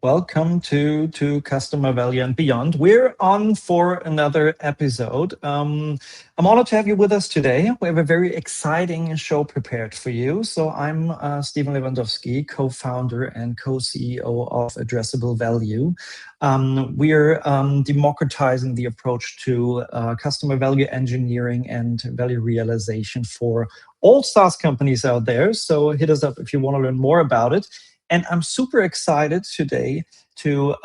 welcome to Customer Value and Beyond. We're on for another episode. I'm honored to have you with us today. We have a very exciting show prepared for you. So I'm Stephen Lewandowski, co-founder and co-CEO of Addressable Value. We're democratizing the approach to customer value engineering and value realization for all SaaS companies out there. So hit us up if you want to learn more about it. And I'm super excited today to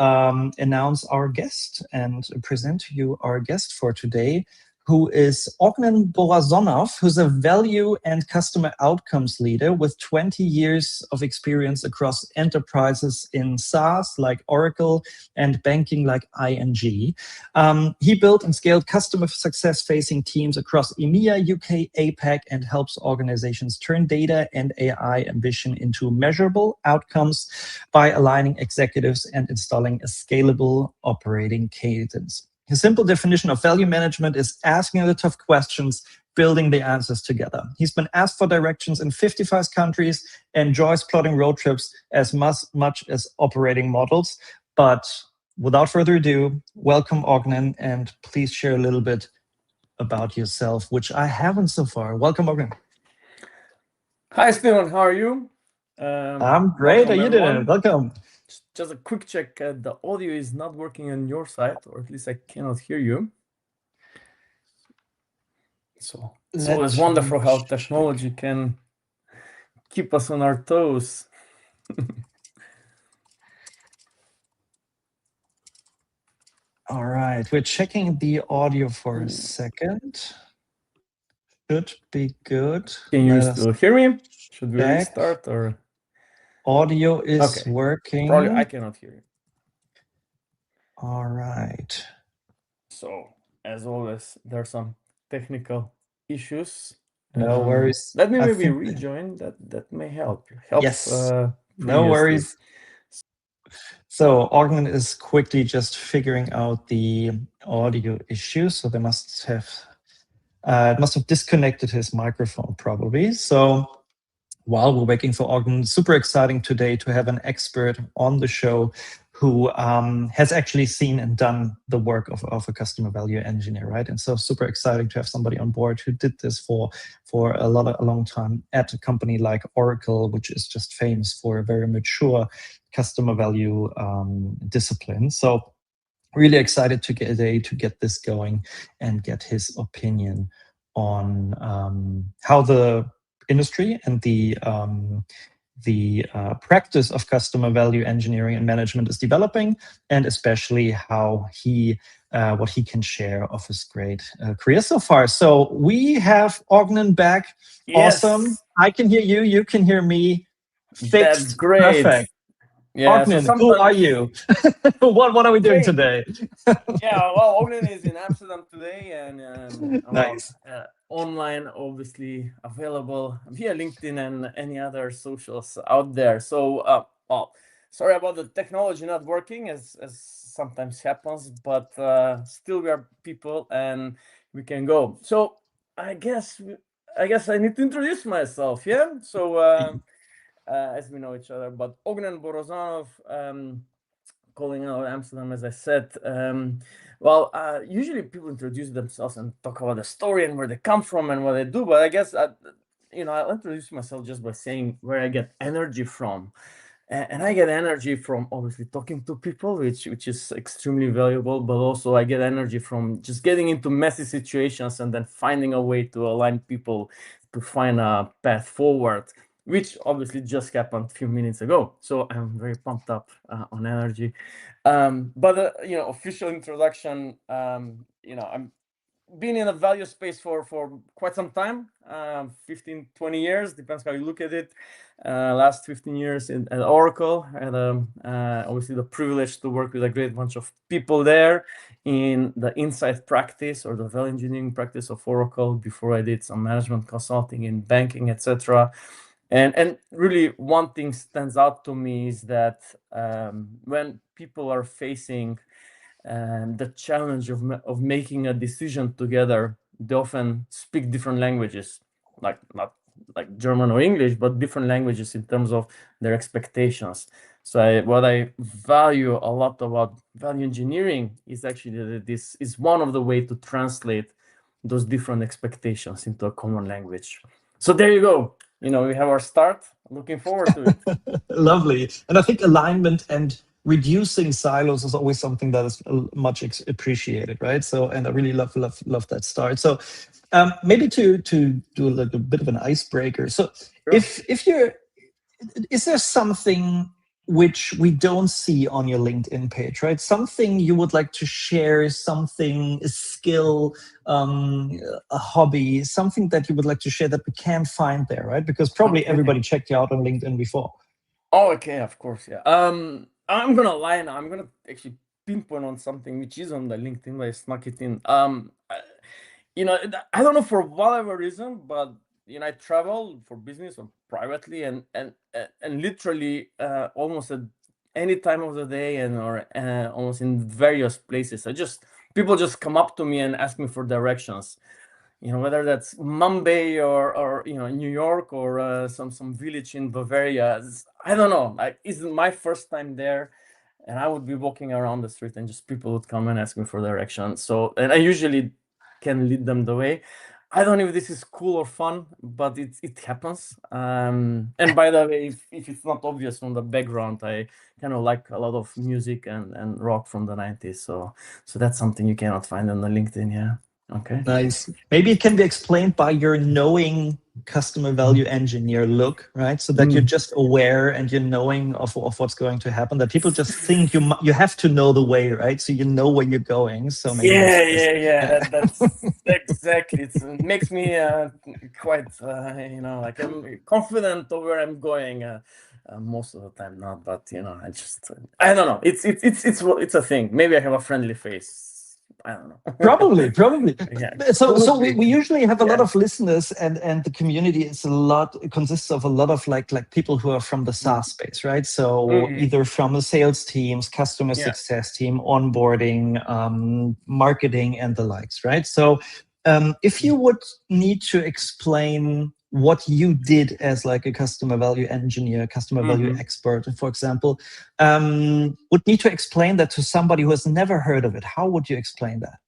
announce our guest and present to you our guest for today, who is Ognen Borozanov, who's a value and customer outcomes leader with 20 years of experience across enterprises in SaaS like Oracle and banking like ING. He built and scaled customer success-facing teams across EMEA, UK, APAC, and helps organizations turn data and AI ambition into measurable outcomes by aligning executives and installing a scalable operating cadence. His simple definition of value management is asking the tough questions, building the answers together. He's been asked for directions in 55 countries, enjoys plotting road trips as much as operating models. But without further ado, welcome Ognen, and please share a little bit about yourself, which I haven't so far. Welcome, Ognen. Hi, Stephen. How are you? I'm great. How are you doing? Welcome. Just a quick check. The audio is not working on your side, or at least I cannot hear you. So it's always wonderful how technology can keep us on our toes. All right, we're checking the audio for a second. Should be good. Can you still hear me? Should we restart or? Audio is working. Probably I cannot hear you. All right. So as always, there are some technical issues. No worries. Let me maybe rejoin. That may help. Yes. No worries. So Ognen is quickly just figuring out the audio issue. So they must have disconnected his microphone probably. So while we're waiting for Ognen, super exciting today to have an expert on the show who has actually seen and done the work of a customer value engineer, right? And so super exciting to have somebody on board who did this for a long time at a company like Oracle, which is just famous for a very mature customer value discipline. So really excited to get this going and get his opinion on how the industry and the practice of customer value engineering and management is developing, and especially how what he can share of his great career so far. So we have Ognen back. Yes. Awesome. I can hear you. You can hear me. Fixed. That's great. Perfect. Yeah, Ognen, who are you? what are we doing today? Yeah, well, Ognen is in Amsterdam today, and nice. Online, obviously available via LinkedIn and any other socials out there. So, sorry about the technology not working, as sometimes happens, but still we are people and we can go. So, I guess I need to introduce myself. Yeah. So. As we know each other, but Ognen Borozanov, calling out Amsterdam, as I said. Usually people introduce themselves and talk about the story and where they come from and what they do, but I guess I'll introduce myself just by saying where I get energy from. And I get energy from obviously talking to people, which is extremely valuable, but also I get energy from just getting into messy situations and then finding a way to align people to find a path forward, which obviously just happened a few minutes ago. So I'm very pumped up on energy. Official introduction, I'm been in a value space for quite some time, 15, 20 years, depends how you look at it. Last 15 years at Oracle. I had obviously the privilege to work with a great bunch of people there in the insight practice or the value engineering practice of Oracle before I did some management consulting in banking, etc. And really one thing stands out to me is that when people are facing the challenge of making a decision together, they often speak different languages, not like German or English, but different languages in terms of their expectations. So what I value a lot about value engineering is actually that this is one of the way to translate those different expectations into a common language. So there you go. We have our start. Looking forward to it. Lovely. And I think alignment and reducing silos is always something that is much appreciated, right? So, and I really love that start. So, maybe to do like a bit of an icebreaker. So, Sure. if you're, is there something which we don't see on your LinkedIn page, right? Something you would like to share, something, a skill, a hobby, something that you would like to share that we can't find there, right? Because probably Okay. everybody checked you out on LinkedIn before. Oh, okay, of course, yeah. I'm gonna lie now. I'm gonna actually pinpoint on something which is on the LinkedIn, but I snuck it in. I don't know for whatever reason, but I travel for business or privately, and literally almost at any time of the day, and or almost in various places. People just come up to me and ask me for directions. Whether that's Mumbai or New York or some village in Bavaria. I don't know. It's my first time there, and I would be walking around the street, and just people would come and ask me for directions. So, and I usually can lead them the way. I don't know if this is cool or fun, but it happens. And by the way, if it's not obvious from the background, I kind of like a lot of music and rock from the 90s. So that's something you cannot find on the LinkedIn. Yeah. Okay. Nice. Maybe it can be explained by your knowing customer value engineer look, right? So that you're just aware and you're knowing of what's going to happen, that people just think you have to know the way, right? So you know where you're going. So maybe Yeah. yeah. That's exactly. It makes me quite, like I'm confident of where I'm going. Most of the time, not, but I don't know. It's a thing. Maybe I have a friendly face. I don't know. Probably. Yeah, So could we be. usually have a lot Yeah. of listeners, and the community is consists of a lot of like people who are from the SaaS space, right? So Mhm. either from the sales teams, customer Yeah. success team, onboarding, marketing, and the likes, right? So if you would need to explain what you did as like a customer value engineer, customer value Mhm. expert, for example, would need to explain that to somebody who has never heard of it, how would you explain that?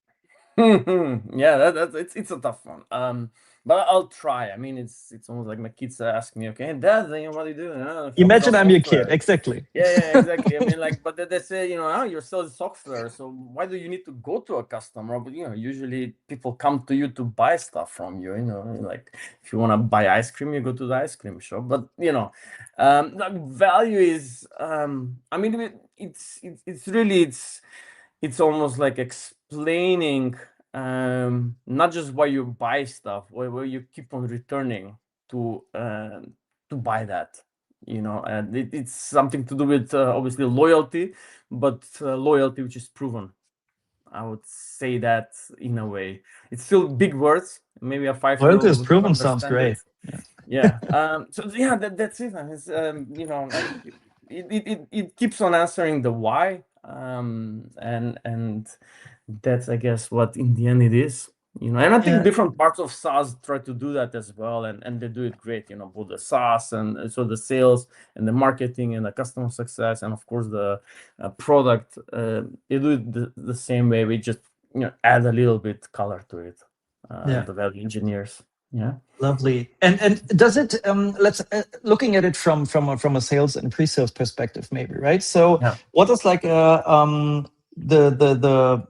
Yeah, it's a tough one. But I'll try. I mean, it's almost like my kids ask me, okay, Dad, what do you do? Sell Imagine I'm your kid. software. Exactly. Yeah, exactly. I mean, like, but they say, you're selling software, so why do you need to go to a customer? But usually people come to you to buy stuff from you. Like if you want to buy ice cream, you go to the ice cream shop. But like value is, I mean, it's really it's almost like explaining not just why you buy stuff, where you keep on returning to buy that, and it's something to do with obviously loyalty, but loyalty which is proven. I would say that in a way. It's still big words. Maybe a Loyalty 5-year-old is would not proven sounds understand great. it. Yeah. So yeah, that's it. And it's like it keeps on answering the why. And that's, I guess, what in the end it is. And I think Yeah. different parts of SaaS try to do that as well, and they do it great. Both the SaaS and so the sales and the marketing and the customer success, and of course the product. They do it the same way. We just add a little bit color to it. Yeah. The value engineers. Yeah. Lovely. And does it let's looking at it from a sales and pre-sales perspective, maybe, right? So Yeah. what is like the the the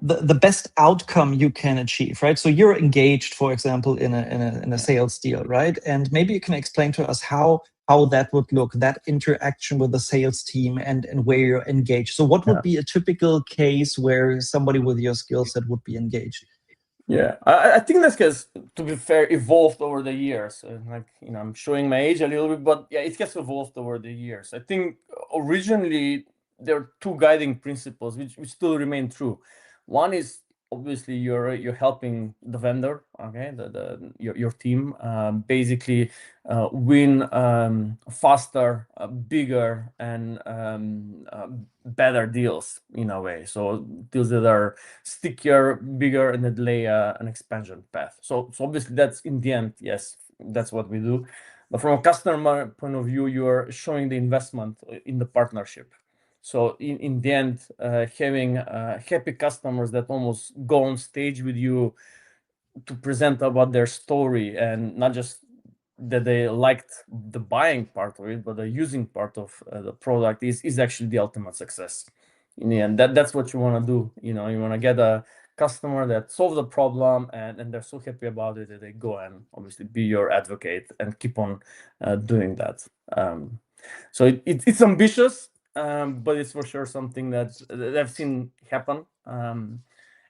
the best outcome you can achieve, right? So you're engaged, for example, in a Yeah. sales deal, right? And maybe you can explain to us how that would look, that interaction with the sales team, and where you're engaged. So what would Yeah. be a typical case where somebody with your skill set would be engaged? Yeah, I think this has, to be fair, evolved over the years. Like, I'm showing my age a little bit, but yeah, it has evolved over the years. I think originally there are two guiding principles which still remain true. One is obviously you're helping the vendor, okay, your team, basically win faster, bigger, and better deals in a way. So deals that are stickier, bigger, and that lay an expansion path. So obviously that's in the end, yes, that's what we do. But from a customer point of view, you are showing the investment in the partnership. So in the end, having happy customers that almost go on stage with you to present about their story, and not just that they liked the buying part of it, but the using part of the product is actually the ultimate success. In the end, that's what you want to do. You want to get a customer that solves a problem, and they're so happy about it that they go and obviously be your advocate and keep on doing that. So it's ambitious, but it's for sure something that I've seen happen.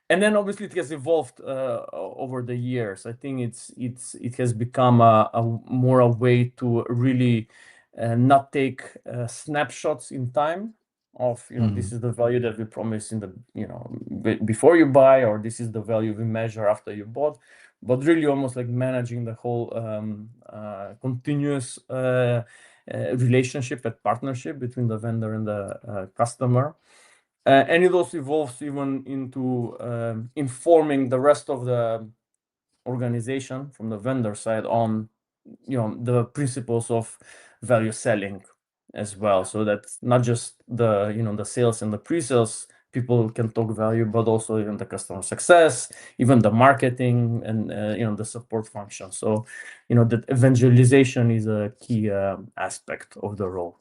And then obviously it has evolved over the years. I think it has become more a way to really not take snapshots in time of this is the value that we promise in the before you buy, or this is the value we measure after you bought, but really almost like managing the whole continuous relationship and partnership between the vendor and the customer. And it also evolves even into informing the rest of the organization from the vendor side on the principles of value selling as well. So that's not just the sales and the pre-sales people can talk value, but also even the customer success, even the marketing, and the support function. So that evangelization is a key aspect of the role.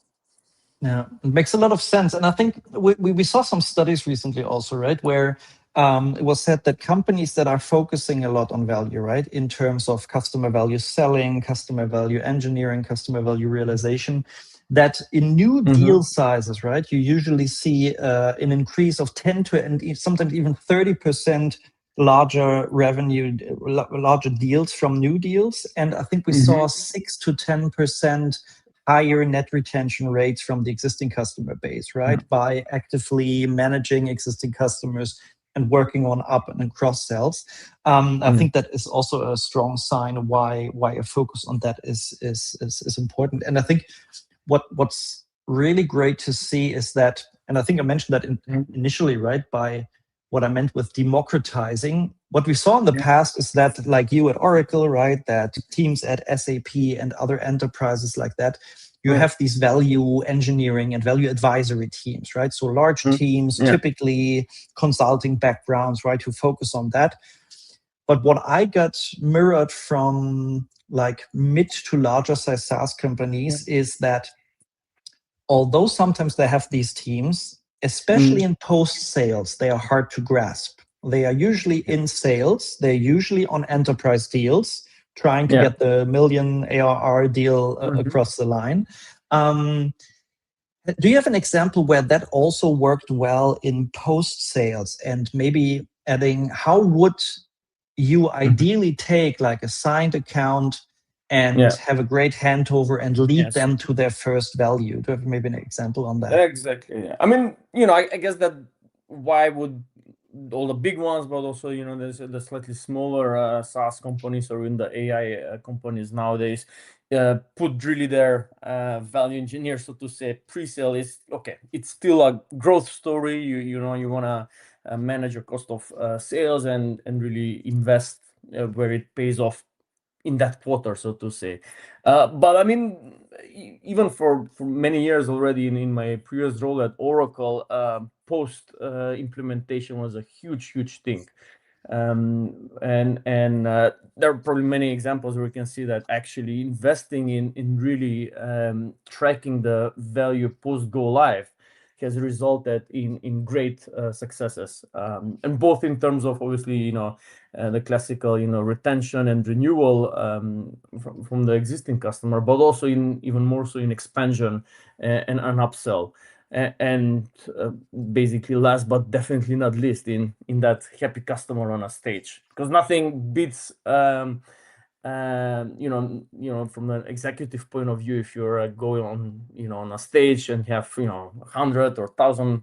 Yeah, it makes a lot of sense. And I think we saw some studies recently also, right, where it was said that companies that are focusing a lot on value, right, in terms of customer value selling, customer value engineering, customer value realization, that in new deal sizes, right, you usually see an increase of 10 to and sometimes even 30% larger revenue, larger deals from new deals. And I think we saw 6 to 10% higher net retention rates from the existing customer base, right? By actively managing existing customers and working on up and cross sells. I think that is also a strong sign why a focus on that is important. And I think what's really great to see is that, and I think I mentioned that initially, right? By what I meant with democratizing. What we saw in the past is that, like you at Oracle, right, that teams at SAP and other enterprises like that, you have these value engineering and value advisory teams, right? So large teams, typically consulting backgrounds, right, who focus on that. But what I got mirrored from like mid to larger size SaaS companies is that although sometimes they have these teams, especially in post-sales, they are hard to grasp. They are usually in sales. They're usually on enterprise deals, trying to get the $1 million ARR deal across the line. Do you have an example where that also worked well in post-sales? And maybe adding, how would you ideally take like a signed account and have a great handover and lead them to their first value? Do you have maybe an example on that? Exactly. I mean, I guess that why would all the big ones, but also, there's the slightly smaller SaaS companies or in the AI companies nowadays, put really their value engineer, so to say, pre-sale is, okay, it's still a growth story. You want to manage your cost of sales and really invest where it pays off in that quarter, so to say. But I mean, even for many years already in my previous role at Oracle, post implementation was a huge thing. And there are probably many examples where we can see that actually investing in really tracking the value post go live has resulted in great successes, and both in terms of obviously the classical retention and renewal from the existing customer, but also even more so in expansion and an upsell. And basically last but definitely not least in that happy customer on a stage, because nothing beats from an executive point of view, if you're going on a stage and have 100 or 1,000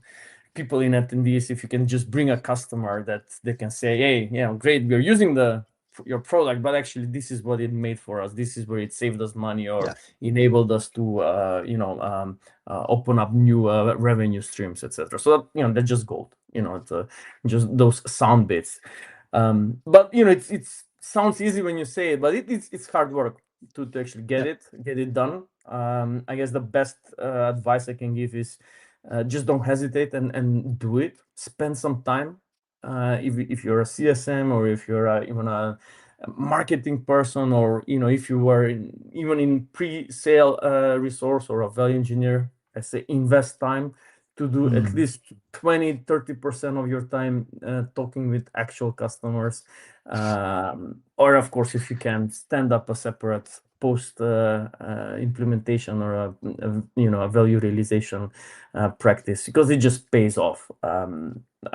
people in attendees, if you can just bring a customer that they can say, hey, great, we're using your product, but actually this is what it made for us, this is where it saved us money or enabled us to open up new revenue streams, etc. So that, that's just gold. It's just those sound bits. But it sounds easy when you say it, but it's hard work. to actually get it done. I guess the best advice I can give is just don't hesitate and do it. Spend some time. If you're a CSM, or if you're even a marketing person, or if you were even in pre-sale resource or a value engineer, I say invest time to do at least 20-30% of your time talking with actual customers, or of course, if you can, stand up a separate post implementation or a value realization practice, because it just pays off. I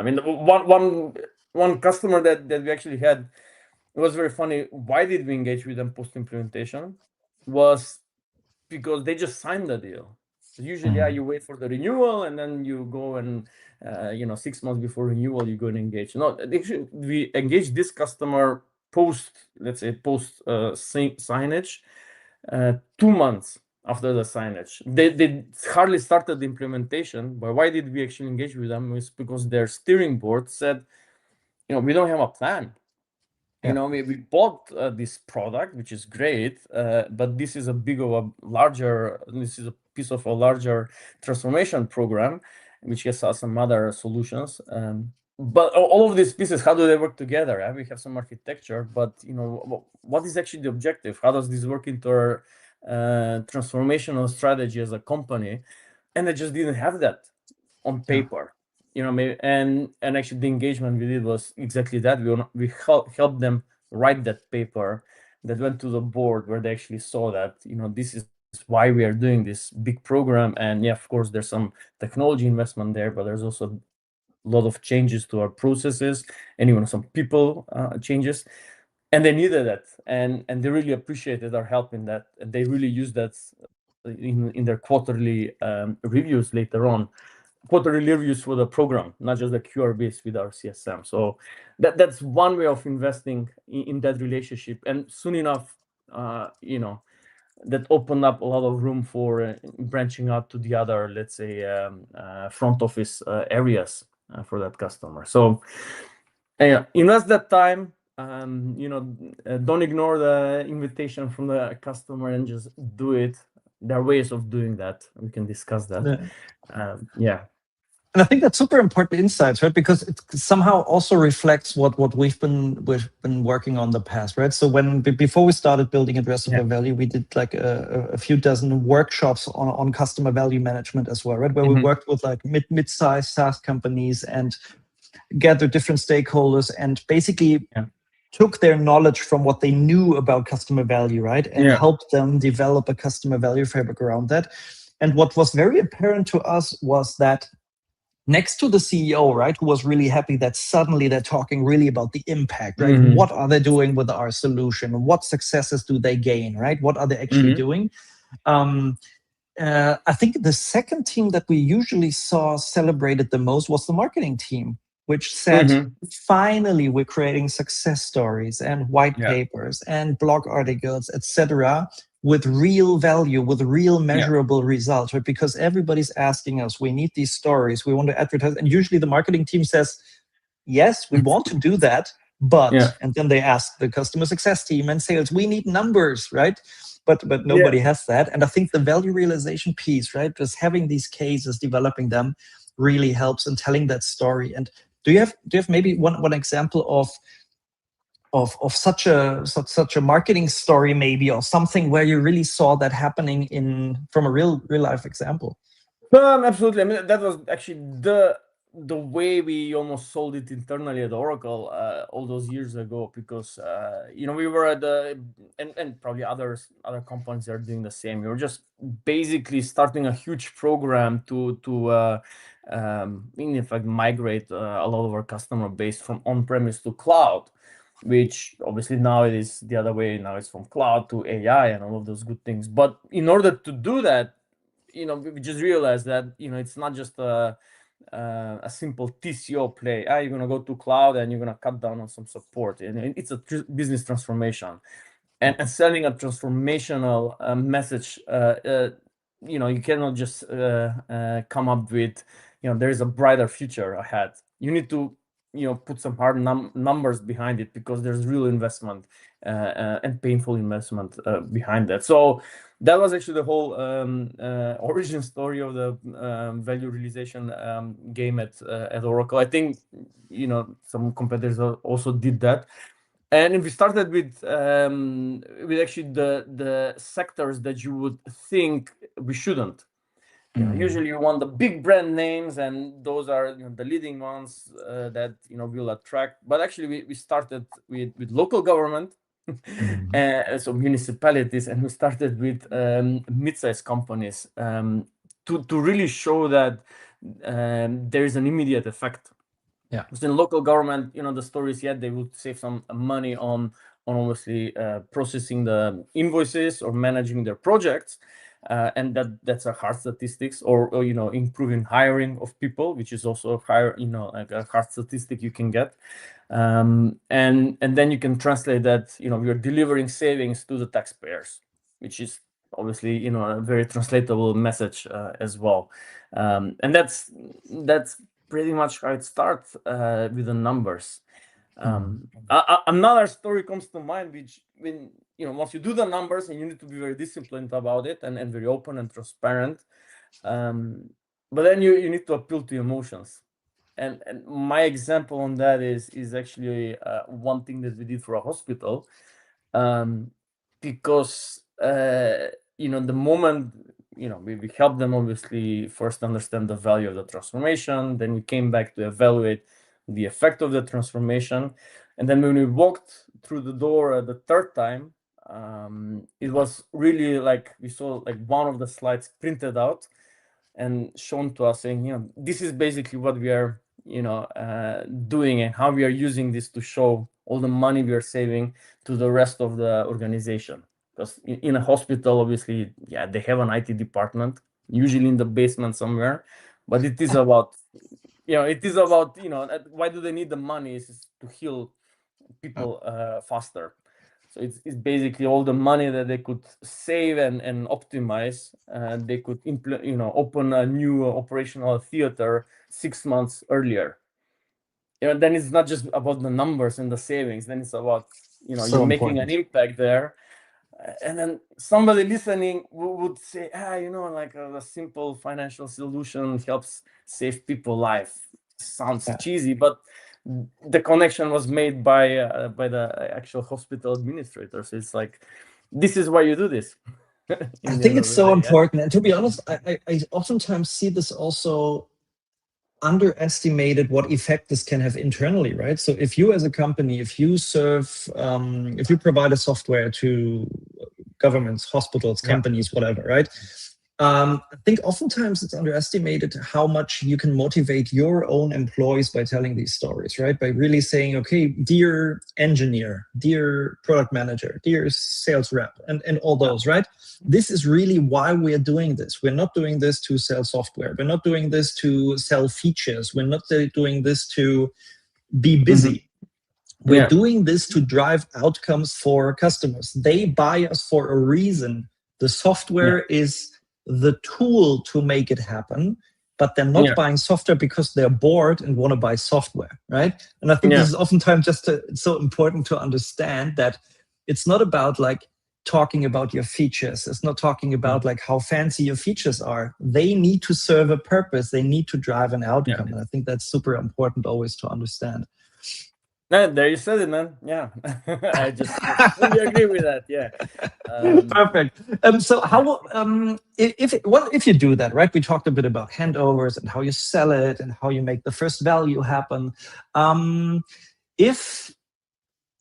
mean, one customer that we actually had, it was very funny. Why did we engage with them post implementation? Was because they just signed the deal. Usually, you wait for the renewal, and then you go and 6 months before renewal, you go and engage. No, actually, we engaged this customer post, let's say, post signage, 2 months after the signage. They hardly started the implementation. But why did we actually engage with them? Is because their steering board said, we don't have a plan. We bought this product, which is great, but this is this is a piece of a larger transformation program, which has some other solutions. But all of these pieces, how do they work together? We have some architecture, but what is actually the objective? How does this work into our transformational strategy as a company? And I just didn't have that on paper. And actually the engagement we did was exactly that. We helped them write that paper that went to the board, where they actually saw that this is why we are doing this big program. And of course, there's some technology investment there, but there's also a lot of changes to our processes, and even some people changes. And they needed that, and they really appreciated our help in that, and they really used that in their quarterly reviews later on. Quarterly reviews for the program, not just the QRBs with our CSM. So that's one way of investing in that relationship. And soon enough, that opened up a lot of room for branching out to the other, let's say, front office areas for that customer. So invest that time. Don't ignore the invitation from the customer and just do it. There are ways of doing that. We can discuss that. And I think that's super important insights, right? Because it somehow also reflects what we've been working on the past, right? So before we started building addressable value, we did like a few dozen workshops on customer value management as well, right? Where we worked with like mid-sized SaaS companies and gathered different stakeholders and basically took their knowledge from what they knew about customer value, right? And helped them develop a customer value fabric around that. And what was very apparent to us was that next to the CEO, right, who was really happy that suddenly they're talking really about the impact, right? What are they doing with our solution? What successes do they gain, right? What are they actually doing? I think the second team that we usually saw celebrated the most was the marketing team, which said, finally, we're creating success stories and white papers and blog articles, etc., with real value, with real measurable results, right? Because everybody's asking us, we need these stories, we want to advertise. And usually the marketing team says, yes, we want to do that, but, and then they ask the customer success team and sales, we need numbers, right? But nobody has that. And I think the value realization piece, right, just having these cases, developing them really helps in telling that story. And do you have maybe one example of such a marketing story, maybe, or something where you really saw that happening from a real life example? Absolutely. I mean, that was actually the way we almost sold it internally at Oracle all those years ago, because we were at and probably other companies are doing the same. We were just basically starting a huge program to in fact migrate a lot of our customer base from on-premise to cloud, which obviously now it is the other way. Now it's from cloud to AI and all of those good things. But in order to do that, we just realized that it's not just a simple TCO play. You're gonna go to cloud and you're gonna cut down on some support, and it's a business transformation, and selling a transformational message. You cannot just come up with there is a brighter future ahead. You need to put some hard numbers behind it, because there's real investment and painful investment behind that. So that was actually the whole origin story of the value realization game at Oracle. I think some competitors also did that. And we started with actually the sectors that you would think we shouldn't. Usually you want the big brand names, and those are the leading ones that will attract. But actually, we started with local government, so municipalities, and we started with mid-sized companies to really show that there is an immediate effect. Yeah. Because in local government, the stories, they would save some money on obviously processing the invoices or managing their projects. And that's a hard statistics, or improving hiring of people, which is also a higher, like a hard statistic you can get. And then you can translate that, you're delivering savings to the taxpayers, which is obviously, a very translatable message as well. And that's pretty much how it starts with the numbers. Another story comes to mind, which when once you do the numbers, and you need to be very disciplined about it, and very open and transparent, but then you need to appeal to emotions. And my example on that is actually one thing that we did for a hospital, because the moment we helped them obviously first understand the value of the transformation, then we came back to evaluate the effect of the transformation. And then when we walked through the door the third time, it was really like we saw like one of the slides printed out and shown to us, saying, this is basically what we are doing, and how we are using this to show all the money we are saving to the rest of the organization. Because in a hospital, obviously, they have an IT department, usually in the basement somewhere, but it is about why do they need the money? Is to heal people faster. So it's basically all the money that they could save and optimize. They could open a new operational theater 6 months earlier. Then it's not just about the numbers and the savings. Then it's about So you're making important. an impact there. And then somebody listening would say, like a simple financial solution helps save people life. Sounds cheesy, but the connection was made by the actual hospital administrator. So it's like, this is why you do this. I think it's so important. And to be honest, I oftentimes see this also underestimated, what effect this can have internally, right? So if you as a company, if you provide a software to governments, hospitals, companies, whatever, right? I think oftentimes it's underestimated how much you can motivate your own employees by telling these stories, right? By really saying, okay, dear engineer, dear product manager, dear sales rep, and all those, right? This is really why we're doing this. We're not doing this to sell software. We're not doing this to sell features. We're not doing this to be busy. We're doing this to drive outcomes for customers. They buy us for a reason. The software is the tool to make it happen, but they're not buying software because they're bored and want to buy software, right? And I think this is oftentimes just so important to understand that it's not about like talking about your features. It's not talking about like how fancy your features are. They need to serve a purpose. They need to drive an outcome. And I think that's super important always to understand. There you said it, man. Yeah, I just fully agree with that. Yeah, perfect. So how if you do that, right? We talked a bit about handovers and how you sell it and how you make the first value happen. If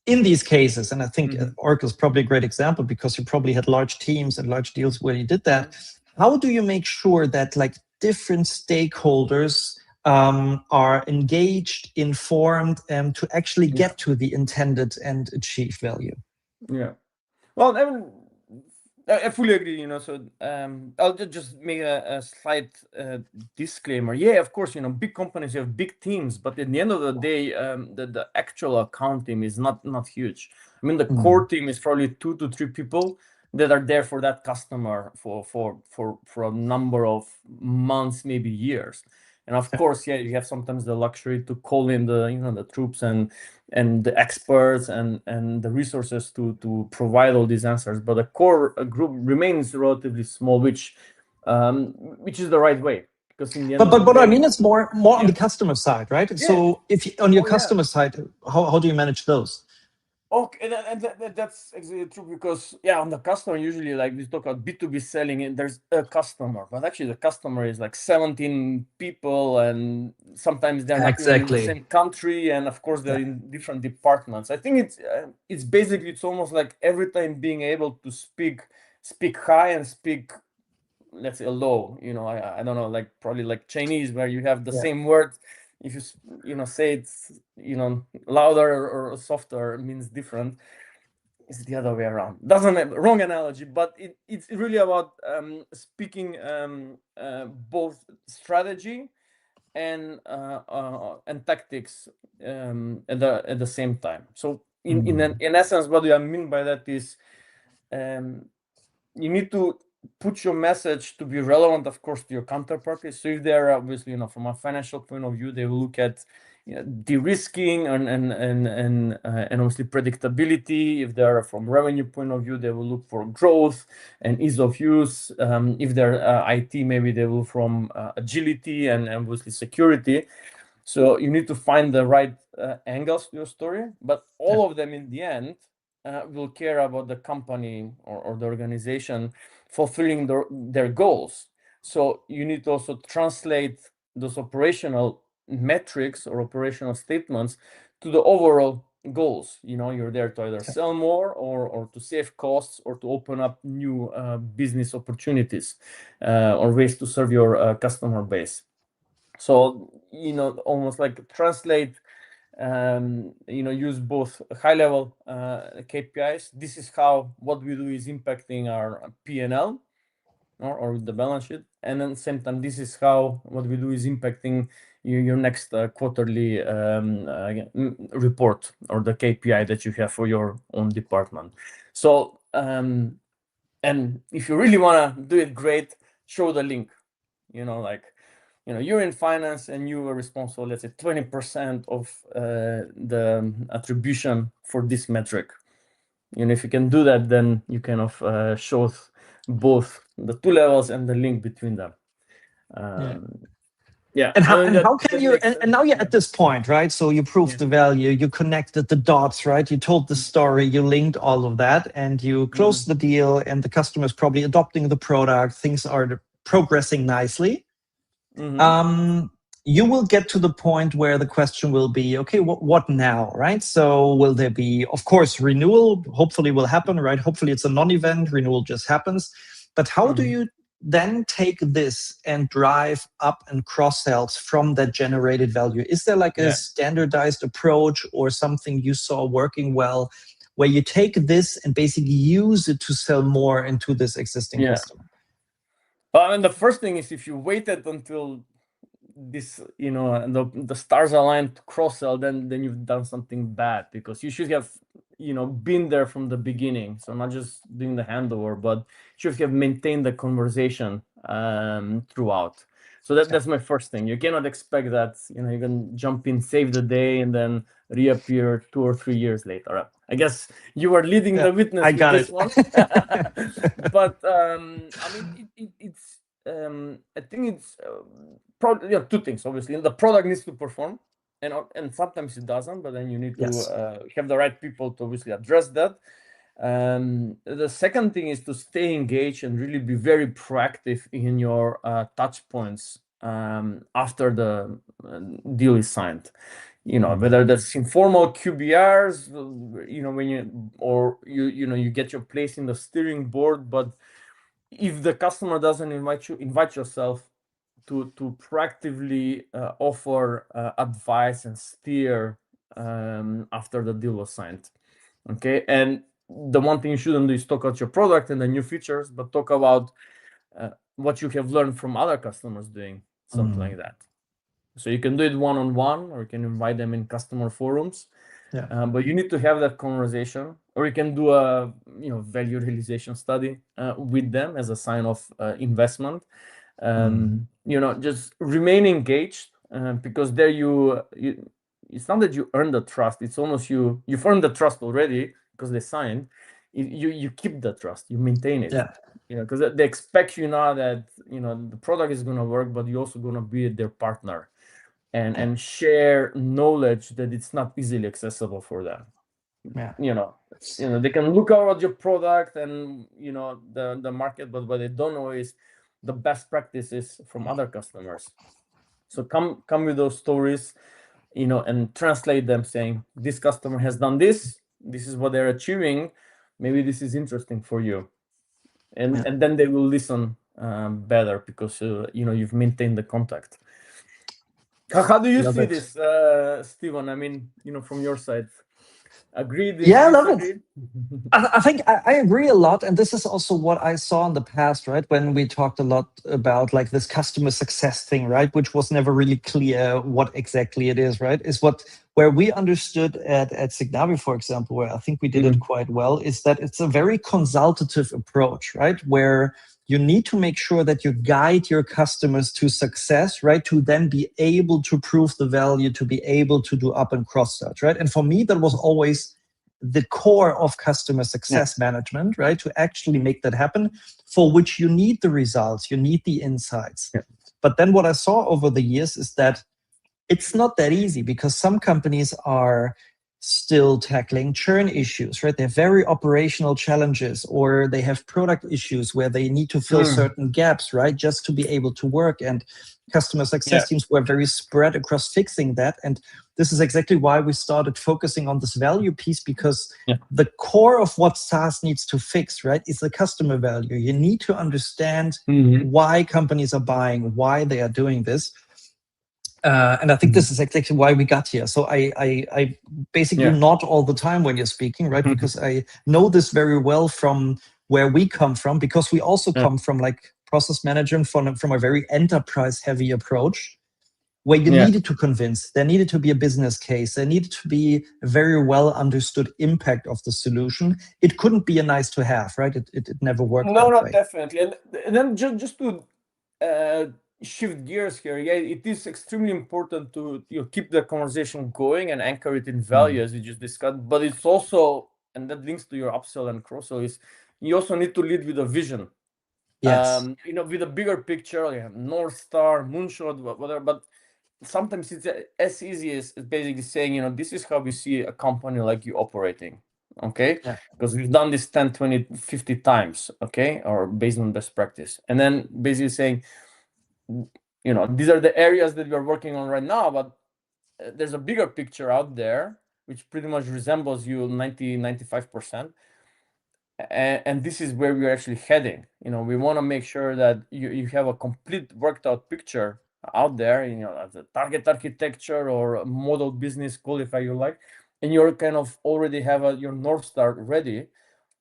in these cases, and I think Oracle is probably a great example because you probably had large teams and large deals where you did that. How do you make sure that like different stakeholders are engaged, informed, to actually get to the intended and achieved value? Yeah. Well, I fully agree. So I'll just make a slight disclaimer. Yeah, of course, big companies have big teams, but at the end of the day, the actual account team is not huge. I mean, the core team is probably 2 to 3 people that are there for that customer for a number of months, maybe years. And of course, yeah, you have sometimes the luxury to call in the troops and the experts and the resources to provide all these answers. But the core group remains relatively small, which is the right way, because in the end of the But I day, mean, it's more on yeah, the customer side, right? yeah, So if on your oh yeah. customer side, how do you manage those? Okay, that's exactly true, because yeah, on the customer, usually like we talk about B2B selling, and there's a customer, but actually the customer is like 17 people, and sometimes they're not even in the Exactly. same country, and of course they're Yeah. in different departments. I think it's basically, it's almost like every time being able to speak high and speak, let's say, low. I don't know, like probably like Chinese, where you have the Yeah. same word. If you say it's louder or softer, means different. It's the other way around. Doesn't have wrong analogy, but it's really about speaking both strategy and tactics at the same time. So in essence, what I mean by that is, you need to put your message to be relevant, of course, to your counterparty. So if they're obviously, from a financial point of view, they will look at de-risking and obviously predictability. If they're from revenue point of view, they will look for growth and ease of use. If they're IT, maybe they will from agility and obviously security. So you need to find the right angles to your story, but all of them in the end will care about the company or the organization fulfilling their goals. So you need to also translate those operational metrics or operational statements to the overall goals. You're there to either sell more or to save costs or to open up new business opportunities or ways to serve your customer base. So, almost like translate, use both high level KPIs. This is how what we do is impacting our P&L or the balance sheet. And then same time, this is how what we do is impacting your next quarterly report or the KPI that you have for your own department. So, and if you really want to do it great, show the link, you're in finance and you are responsible, let's say 20% of the attribution for this metric. If you can do that, then you kind of show both the two levels and the link between them. Yeah. And how that, can that you makes sense. and now you're at this point, right? So you proved the value, you connected the dots, right? You told the story, you linked all of that, and you closed the deal, and the customer is probably adopting the product. Things are progressing nicely. You will get to the point where the question will be, okay, what now, right? So will there be, of course, renewal hopefully will happen, right? Hopefully it's a non-event, renewal just happens. But how do you then take this and drive up and cross-sells from that generated value? Is there like a standardized approach or something you saw working well, where you take this and basically use it to sell more into this existing customer? Well, and the first thing is, if you waited until this, the stars aligned to cross-sell, then you've done something bad, because you should have, been there from the beginning. So not just doing the handover, but should have maintained the conversation throughout. So that's my first thing. You cannot expect that, you can jump in, save the day, and then reappear 2 or 3 years later. I guess you were leading the witness with this one. But I mean, it's I think it's probably two things. Obviously, the product needs to perform, and sometimes it doesn't. But then you need to have the right people to obviously address that. The second thing is to stay engaged and really be very proactive in your touch points after the deal is signed. Whether that's informal QBRs, when you get your place in the steering board. But if the customer doesn't invite yourself to proactively offer advice and steer after the deal was signed. Okay. And the one thing you shouldn't do is talk about your product and the new features, but talk about what you have learned from other customers doing something like that. So you can do it one-on-one, or you can invite them in customer forums. But you need to have that conversation, or you can do a value realization study with them as a sign of investment. Just remain engaged, because there it's not that you earn the trust, it's almost you've earned the trust already because they signed. You keep the trust, you maintain it. Because they expect you now that the product is going to work, but you're also going to be their partner and share knowledge that it's not easily accessible for them. They can look at your product and the market, but what they don't know is the best practices from other customers. So come with those stories, and translate them, saying this customer has done this is what they're achieving, maybe this is interesting for you, and then they will listen better because you've maintained the contact. How do you see this, Steven? I mean, from your side, agree, disagree? I think I agree a lot, and this is also what I saw in the past, right? When we talked a lot about like this customer success thing, right? Which was never really clear what exactly it is, right? Is where we understood at Signavi, for example, where I think we did it quite well, is that it's a very consultative approach, right? Where you need to make sure that you guide your customers to success, right? To then be able to prove the value, to be able to do up and cross search, right? And for me, that was always the core of customer success management, right? To actually make that happen, for which you need the results, you need the insights. But then what I saw over the years is that it's not that easy, because some companies are still tackling churn issues, right? They have very operational challenges, or they have product issues where they need to fill certain gaps, right? Just to be able to work. And customer success teams were very spread across fixing that. And this is exactly why we started focusing on this value piece, because the core of what SaaS needs to fix, right, is the customer value. You need to understand why companies are buying, why they are doing this. And I think this is exactly why we got here. So I basically nod all the time when you're speaking, right? Because I know this very well from where we come from, because we also come from like process management from a very enterprise heavy approach, where you needed to convince, there needed to be a business case, there needed to be a very well understood impact of the solution. It couldn't be a nice to have, right? It never worked. No, definitely. And then just to shift gears here, it is extremely important to keep the conversation going and anchor it in value, as we just discussed. But it's also, and that links to your upsell and cross-sell, is you also need to lead with a vision. With a bigger picture, North Star, moonshot, whatever. But sometimes it's as easy as basically saying, this is how we see a company like you operating. Okay, because we've done this 10, 20, 50 times, okay, or based on best practice. And then basically saying, these are the areas that we're working on right now, but there's a bigger picture out there which pretty much resembles you 95%. And this is where we're actually heading. We want to make sure that you have a complete worked out picture out there, as a target architecture or a model business, call it how you like, and you're kind of already have your North Star ready.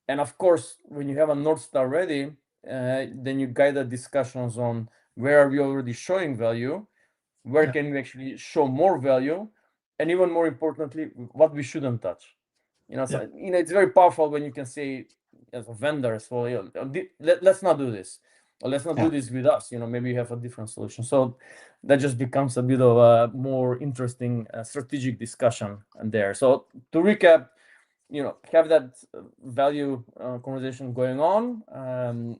And of course, when you have a North Star ready, then you guide the discussions on where are we already showing value, where can we actually show more value, and even more importantly, what we shouldn't touch. So it's very powerful when you can say as a vendor, so let's not do this, or let's not do this with us. Maybe you have a different solution. So that just becomes a bit of a more interesting strategic discussion there. So to recap, have that value conversation going on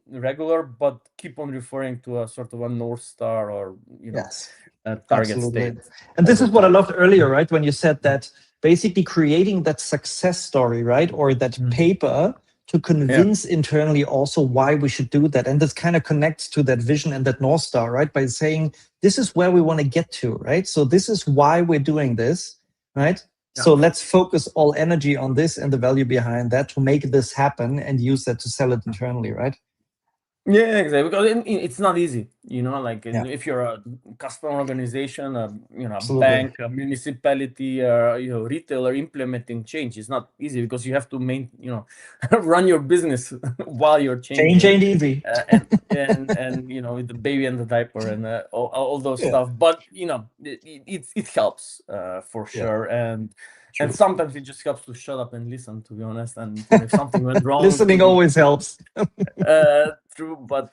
regular, but keep on referring to a sort of a North Star or target state. And this is what I loved earlier, right? When you said that basically creating that success story, right? Or that paper to convince internally also why we should do that. And this kind of connects to that vision and that North Star, right? By saying, this is where we want to get to, right? So this is why we're doing this, right? So let's focus all energy on this and the value behind that to make this happen and use that to sell it internally, right? Yeah, exactly. Because it's not easy, like if you're a customer organization, a bank, a municipality, retailer implementing change, it's not easy because you have to run your business while you're changing. Change ain't easy. and with the baby and the diaper and all those stuff. But it helps for sure. And sometimes it just helps to shut up and listen, to be honest. And if something went wrong, listening always helps. true, but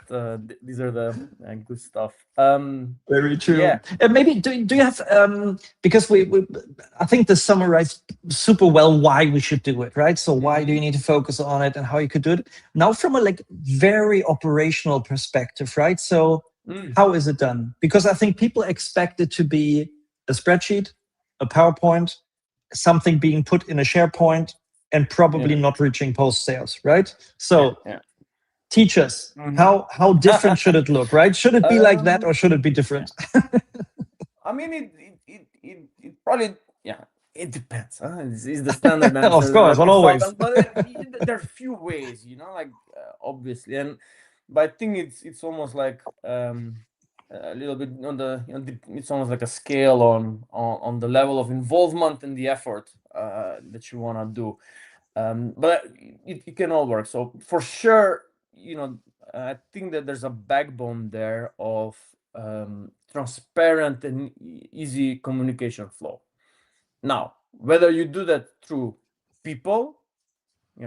these are the good stuff. Very true. Yeah. And maybe do you have because we I think this summarized super well why we should do it, right? So why do you need to focus on it and how you could do it? Now from a like very operational perspective, right? So how is it done? Because I think people expect it to be a spreadsheet, a PowerPoint, something being put in a SharePoint, and probably not reaching post sales, right? So teach us how different should it look, right? Should it be like that or should it be different? I mean, it probably, it depends. Huh? It's the standard answer. Of course, not always. But there are few ways, like obviously, but I think it's almost like a little bit on it's almost like a scale on the level of involvement and the effort that you want to do. But it can all work. So for sure, I think that there's a backbone there of transparent and easy communication flow. Now, whether you do that through people,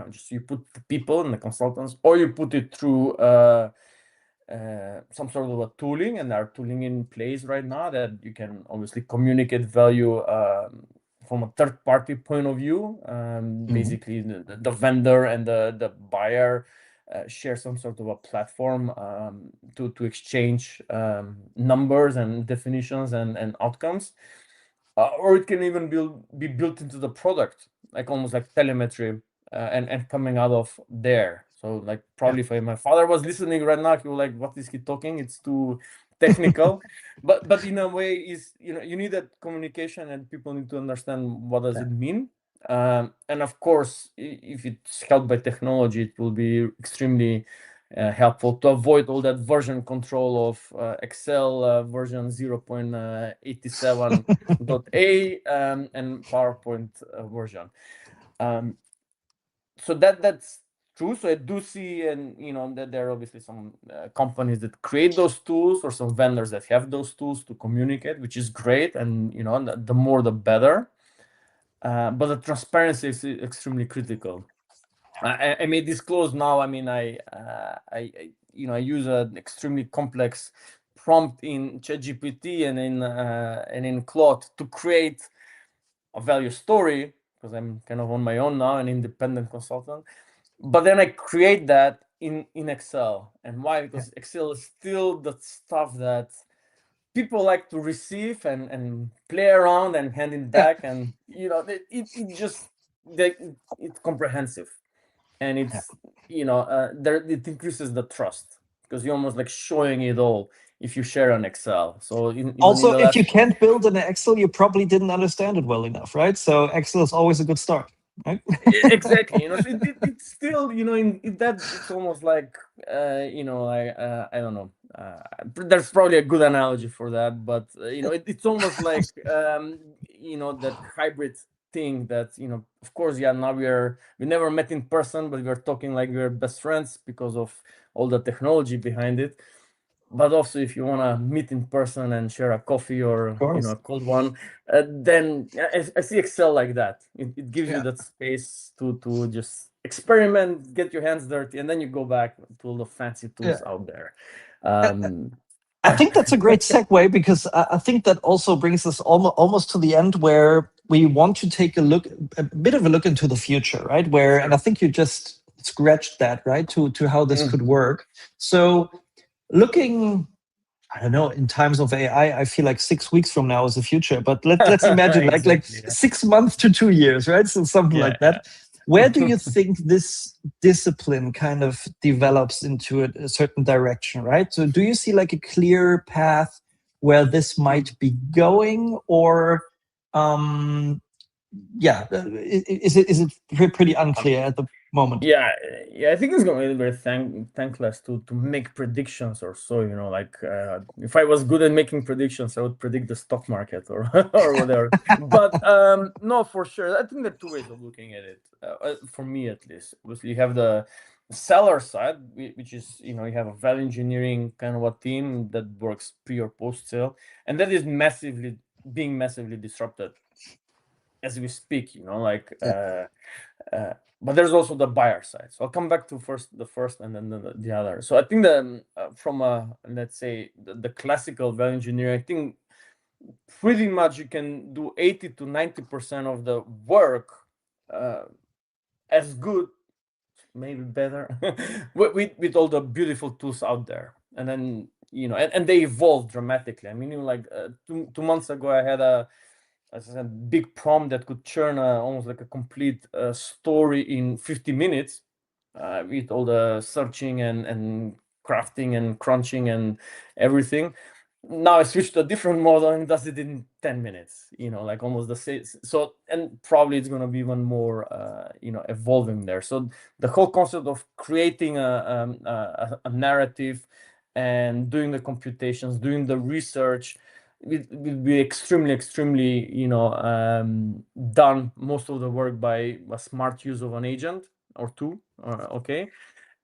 just you put the people and the consultants, or you put it through some sort of a tooling, and there are tooling in place right now that you can obviously communicate value from a third-party point of view. Basically, the vendor and the buyer share some sort of a platform to exchange numbers and definitions and outcomes. Or it can even be built into the product, like almost like telemetry and coming out of there. So like probably if my father was listening right now, he was like, what is he talking? It's too technical. but in a way is, you need that communication and people need to understand what does it mean. And of course, if it's helped by technology, it will be extremely helpful to avoid all that version control of Excel version 0.87.a and PowerPoint version. So that's true. So I do see, and that there are obviously some companies that create those tools or some vendors that have those tools to communicate, which is great. And the more the better. But the transparency is extremely critical. I may disclose now. I mean, I use an extremely complex prompt in ChatGPT and in Claude to create a value story, because I'm kind of on my own now, an independent consultant. But then I create that in Excel. And why? Because Excel is still the stuff that people like to receive and play around and hand it back, and it's comprehensive, and it's it increases the trust because you're almost like showing it all if you share an Excel. So also, if you can't build an Excel, you probably didn't understand it well enough, right? So Excel is always a good start, right? Exactly. It's still in that it's almost like I don't know. There's probably a good analogy for that, but it's almost like that hybrid thing that of course now we never met in person, but we're talking like we're best friends because of all the technology behind it. But also, if you want to meet in person and share a coffee or a cold one, then I see Excel like that. It gives you that space to just experiment, get your hands dirty, and then you go back to all the fancy tools out there. I think that's a great segue, because I think that also brings us almost to the end, where we want to take a bit of a look into the future, right? And I think you just scratched that, right? To how this could work. So looking, I don't know, in times of AI, I feel like 6 weeks from now is the future, but let's imagine exactly, like 6 months to 2 years, right? So something like that. Where do you think this discipline kind of develops into a certain direction, right? So do you see like a clear path where this might be going, or is it pretty unclear at the moment? Yeah, I think it's going to be very thankless to make predictions or so. Like if I was good at making predictions, I would predict the stock market or or whatever. But no, for sure, I think there are two ways of looking at it. For me, at least, obviously, you have the seller side, which is you have a value engineering kind of a team that works pre or post sale, and that is massively disrupted. as we speak, like but there's also the buyer side. So I'll come back to the first and then the other. So I think that from let's say the classical value engineering, I think pretty much you can do 80 to 90% of the work as good, maybe better, with all the beautiful tools out there. And then and they evolve dramatically. I mean, like 2 months ago, I had as I said, big prompt that could churn almost like a complete story in 50 minutes with all the searching and crafting and crunching and everything. Now I switched to a different model and does it in 10 minutes, like almost the same. So, and probably it's going to be even more, evolving there. So the whole concept of creating a narrative and doing the computations, doing the research, will be extremely done most of the work by a smart use of an agent or two, okay,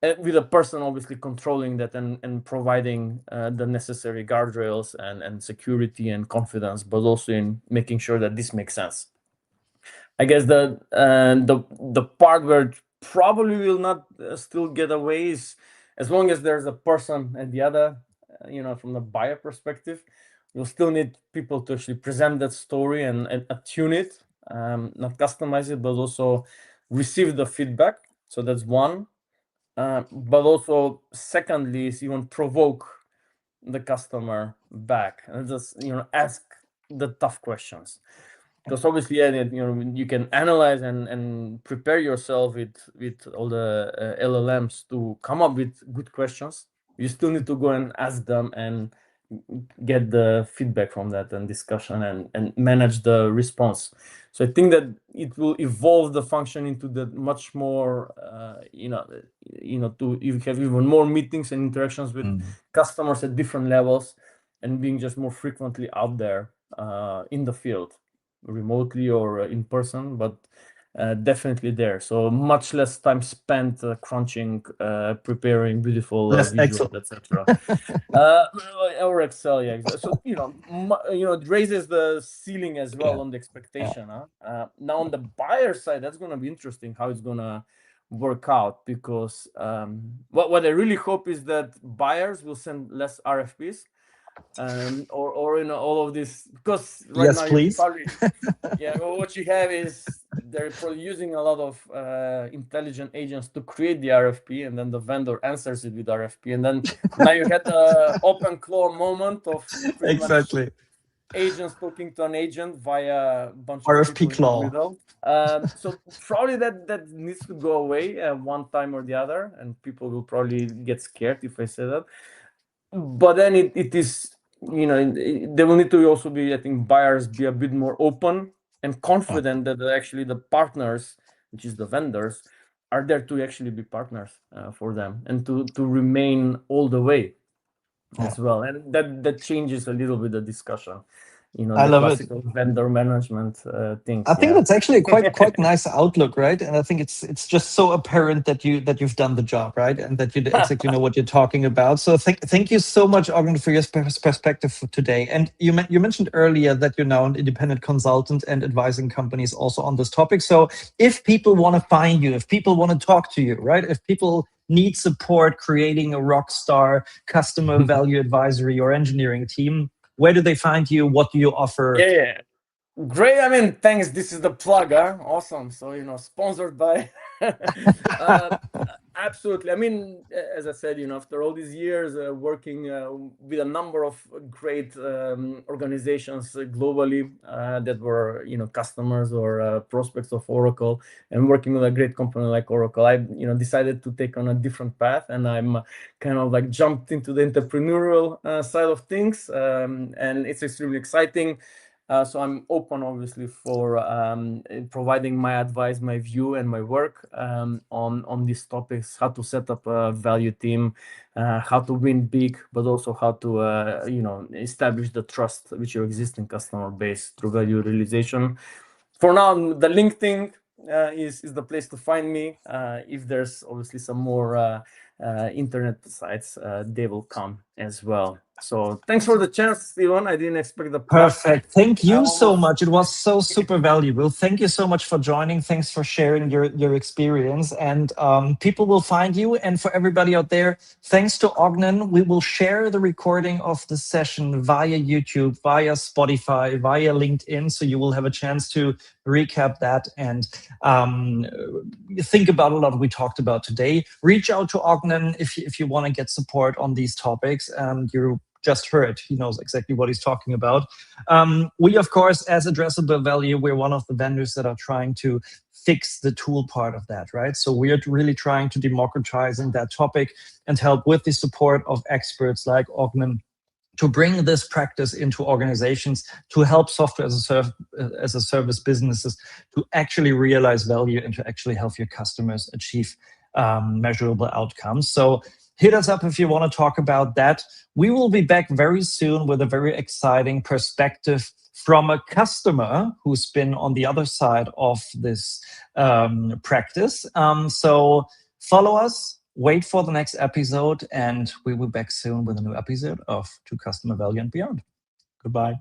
with a person obviously controlling that and providing the necessary guardrails and security and confidence, but also in making sure that this makes sense. I guess the part where it probably will not still get away is as long as there's a person at the other, from the buyer perspective, you'll still need people to actually present that story and attune it, not customize it, but also receive the feedback. So that's one. But also, secondly, is even provoke the customer back and just ask the tough questions. Because obviously, you can analyze and prepare yourself with all the LLMs to come up with good questions. You still need to go and ask them and get the feedback from that and discussion and manage the response. So I think that it will evolve the function into the much more, to you have even more meetings and interactions with customers at different levels and being just more frequently out there in the field, remotely or in person, but definitely there. So much less time spent crunching, preparing beautiful Less visuals, Excel. etc. Or Excel, yeah. So it raises the ceiling as well Yeah. on the expectation. Now on the buyer side, that's going to be interesting how it's going to work out, because what I really hope is that buyers will send less RFPs, or all of this, because right Yes, now you're please. probably what you have is they're probably using a lot of intelligent agents to create the RFP, and then the vendor answers it with RFP, and then now you had the open claw moment of pretty much Exactly. agents talking to an agent via a bunch of RFP people in the claw. middle. So probably that needs to go away one time or the other, and people will probably get scared if I say that. But then it is, they will need to also be, I think, buyers be a bit more open and confident that actually the partners, which is the vendors, are there to actually be partners for them and to remain all the way as well. And that changes a little bit the discussion, I the love it. classical vendor management things. I think that's actually a quite nice outlook, right? And I think it's just so apparent that you've done the job, right? And that you exactly know what you're talking about. So thank you so much, Ogden, for your perspective for today. And you mentioned earlier that you're now an independent consultant and advising companies also on this topic. So if people want to find you, if people want to talk to you, right? If people need support creating a rock star customer value advisory or engineering team, where do they find you? What do you offer? Yeah. Great. I mean, thanks. This is the plug, huh? Awesome. So, sponsored by. uh, Absolutely. I mean, as I said, after all these years working with a number of great organizations globally that were, customers or prospects of Oracle, and working with a great company like Oracle, I, decided to take on a different path, and I'm kind of like jumped into the entrepreneurial side of things, and it's extremely exciting. So I'm open, obviously, for providing my advice, my view, and my work on these topics: how to set up a value team, how to win big, but also how to establish the trust with your existing customer base through value realization. For now, the LinkedIn is the place to find me. If there's obviously some more internet sites, they will come as well. So thanks for the chance, Steven. I didn't expect the Perfect. Thank you so almost- much. It was so super valuable. Thank you so much for joining. Thanks for sharing your experience. And people will find you. And for everybody out there, thanks to Ognen, we will share the recording of the session via YouTube, via Spotify, via LinkedIn. So you will have a chance to recap that and think about a lot we talked about today. Reach out to Ognen if you want to get support on these topics. And you just heard, he knows exactly what he's talking about. We, of course, as Addressable Value, we're one of the vendors that are trying to fix the tool part of that, right? So we are really trying to democratize in that topic and help with the support of experts like Ognen to bring this practice into organizations to help software as a service businesses to actually realize value and to actually help your customers achieve measurable outcomes. So hit us up if you want to talk about that. We will be back very soon with a very exciting perspective from a customer who's been on the other side of this practice. So follow us, wait for the next episode, and we will be back soon with a new episode of To Customer Value and Beyond. Goodbye.